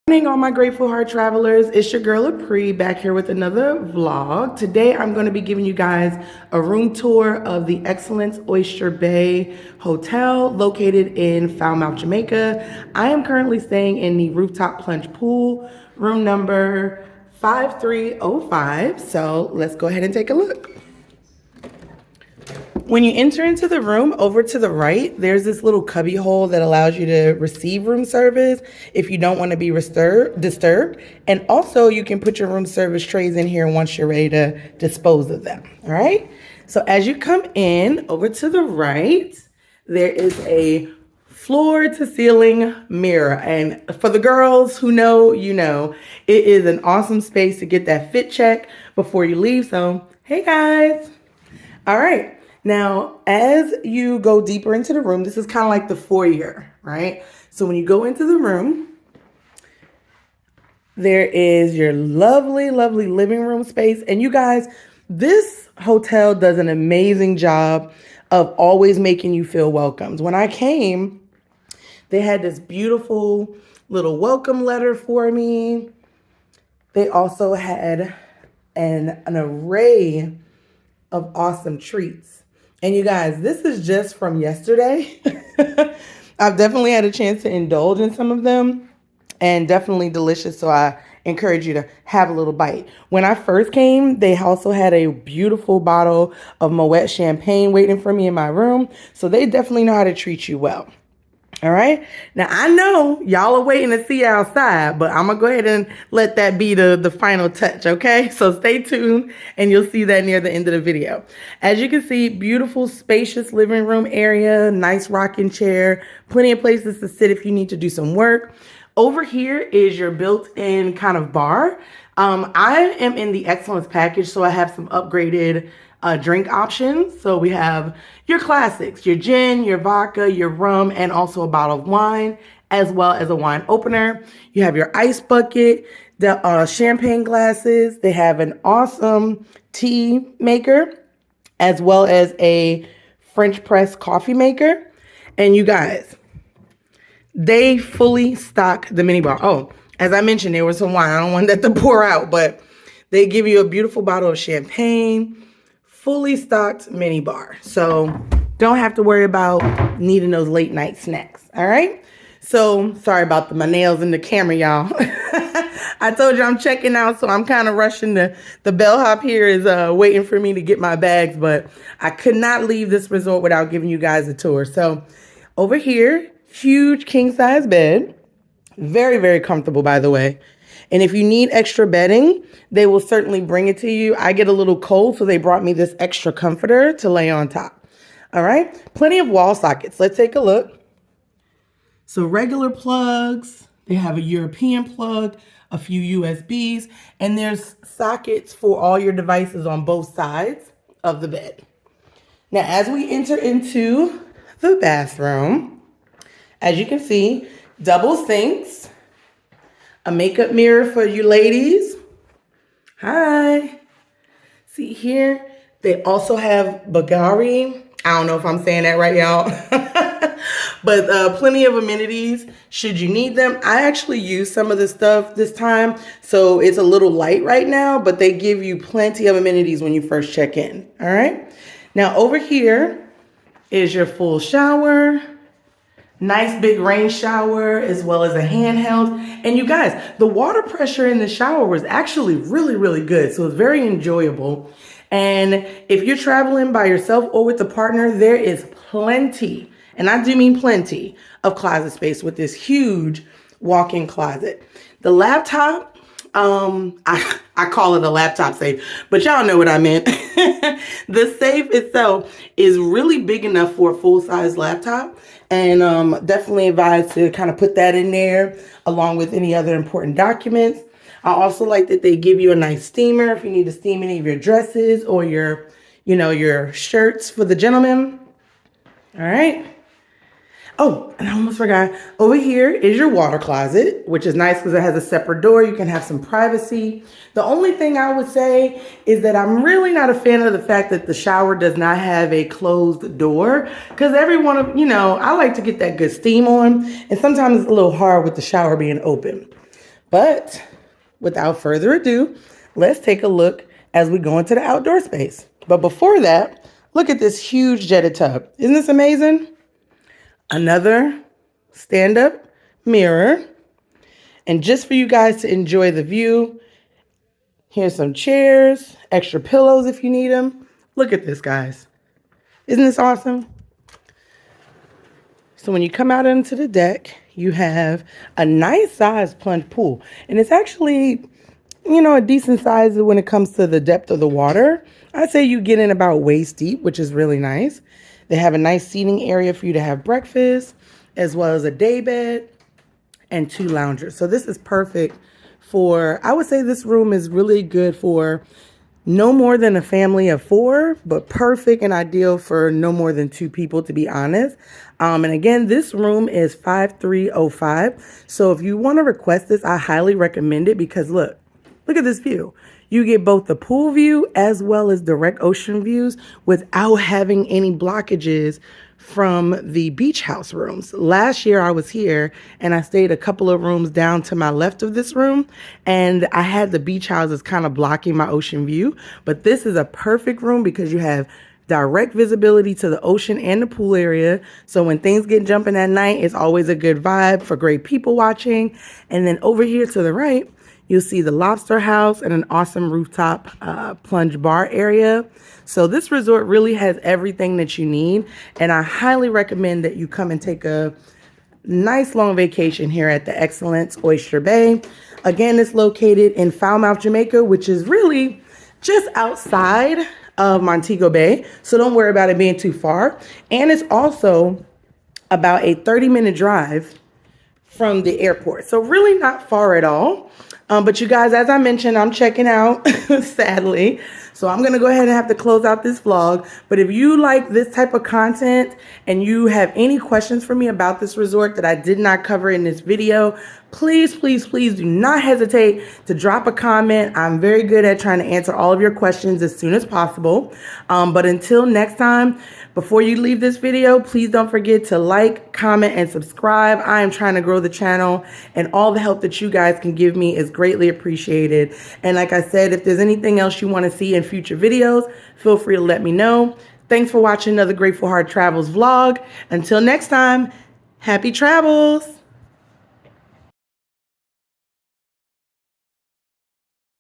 Morning, all my grateful heart travelers. It's your girl Apri back here with another vlog. Today I'm going to be giving you guys a room tour of the Excellence Oyster Bay Hotel located in Falmouth, Jamaica. I am currently staying in the Rooftop Plunge pool, room number 5305. So let's go ahead and take a look. When you enter into the room, over to the right, there's this little cubby hole that allows you to receive room service if you don't want to be disturbed. And also, you can put your room service trays in here once you're ready to dispose of them. All right? So as you come in, over to the right, there is a floor-to-ceiling mirror. And for the girls who know, you know, it is an awesome space to get that fit check before you leave. So, hey guys. All right. Now, as you go deeper into the room, this is kind of like the foyer, right? So when you go into the room, there is your lovely, lovely living room space. And you guys, this hotel does an amazing job of always making you feel welcomed. When I came, they had this beautiful little welcome letter for me. They also had an array of awesome treats. And you guys, this is just from yesterday. I've definitely had a chance to indulge in some of them and definitely delicious. So I encourage you to have a little bite. When I first came, they also had a beautiful bottle of Moet champagne waiting for me in my room. So they definitely know how to treat you well. All right. Now, I know y'all are waiting to see outside, but I'm going to go ahead and let that be the final touch. OK, so stay tuned and you'll see that near the end of the video. As you can see, beautiful, spacious living room area, nice rocking chair, plenty of places to sit if you need to do some work. Over here is your built-in kind of bar. I am in the Excellence package, so I have some upgraded drink options. So we have your classics, your gin, your vodka, your rum, and also a bottle of wine, as well as a wine opener. You have your ice bucket, the champagne glasses. They have an awesome tea maker, as well as a French press coffee maker. And you guys, they fully stock the mini bar. Oh, as I mentioned, there was some wine. I don't want that to pour out, but they give you a beautiful bottle of champagne, fully stocked mini bar. So don't have to worry about needing those late night snacks. All right. So sorry about my nails in the camera, y'all. I told you I'm checking out, so I'm kind of rushing. The bellhop here is waiting for me to get my bags, but I could not leave this resort without giving you guys a tour. So over here, huge king size bed. Very, very comfortable, by the way. And if you need extra bedding, they will certainly bring it to you. I get a little cold, so they brought me this extra comforter to lay on top. All right. Plenty of wall sockets. Let's take a look. So regular plugs. They have a European plug, a few USBs, and there's sockets for all your devices on both sides of the bed. Now, as we enter into the bathroom, as you can see, double sinks, a makeup mirror for you ladies. Hi. See here, they also have Bulgari. I don't know if I'm saying that right, y'all. But plenty of amenities should you need them. I actually use some of this stuff this time, so it's a little light right now, but they give you plenty of amenities when you first check in. All right. Now over here is your full shower. Nice big rain shower, as well as a handheld. And you guys, the water pressure in the shower was actually really, really good. So it's very enjoyable. And if you're traveling by yourself or with a partner, there is plenty, and I do mean plenty, of closet space with this huge walk-in closet. The laptop, I call it a laptop safe, but y'all know what I meant. The safe itself is really big enough for a full-size laptop, and definitely advise to kind of put that in there along with any other important documents. I also like that they give you a nice steamer if you need to steam any of your dresses or your shirts for the gentlemen. All right. Oh, and I almost forgot. Over here is your water closet, which is nice because it has a separate door. You can have some privacy. The only thing I would say is that I'm really not a fan of the fact that the shower does not have a closed door, because I like to get that good steam on, and sometimes it's a little hard with the shower being open. But without further ado, let's take a look as we go into the outdoor space. But before that, look at this huge jetted tub. Isn't this amazing? Another stand-up mirror. And just for you guys to enjoy the view, here's some chairs, extra pillows if you need them. Look at this, guys. Isn't this awesome? So when you come out into the deck, you have a nice size plunge pool. And it's actually, a decent size when it comes to the depth of the water. I'd say you get in about waist deep, which is really nice. They have a nice seating area for you to have breakfast, as well as a day bed and 2 loungers. So this is perfect for, I would say this room is really good for no more than a family of 4, but perfect and ideal for no more than 2 people, to be honest. And again, this room is 5305. So if you want to request this, I highly recommend it because look at this view. You get both the pool view as well as direct ocean views without having any blockages from the beach house rooms. Last year I was here and I stayed a couple of rooms down to my left of this room, and I had the beach houses kind of blocking my ocean view. But this is a perfect room because you have direct visibility to the ocean and the pool area. So when things get jumping at night, it's always a good vibe for great people watching. And then over here to the right, you'll see the lobster house and an awesome rooftop plunge bar area. So this resort really has everything that you need. And I highly recommend that you come and take a nice long vacation here at the Excellence Oyster Bay. Again, it's located in Falmouth, Jamaica, which is really just outside of Montego Bay. So don't worry about it being too far. And it's also about a 30-minute drive from the airport. So really not far at all. But you guys, as I mentioned, I'm checking out, sadly. So I'm going to go ahead and have to close out this vlog. But if you like this type of content and you have any questions for me about this resort that I did not cover in this video, please, please, please do not hesitate to drop a comment. I'm very good at trying to answer all of your questions as soon as possible. But until next time, before you leave this video, please don't forget to like, comment, and subscribe. I am trying to grow the channel, and all the help that you guys can give me is greatly appreciated. And like I said, if there's anything else you want to see in future videos, feel free to let me know. Thanks for watching another Grateful Heart Travels vlog. Until next time, happy travels.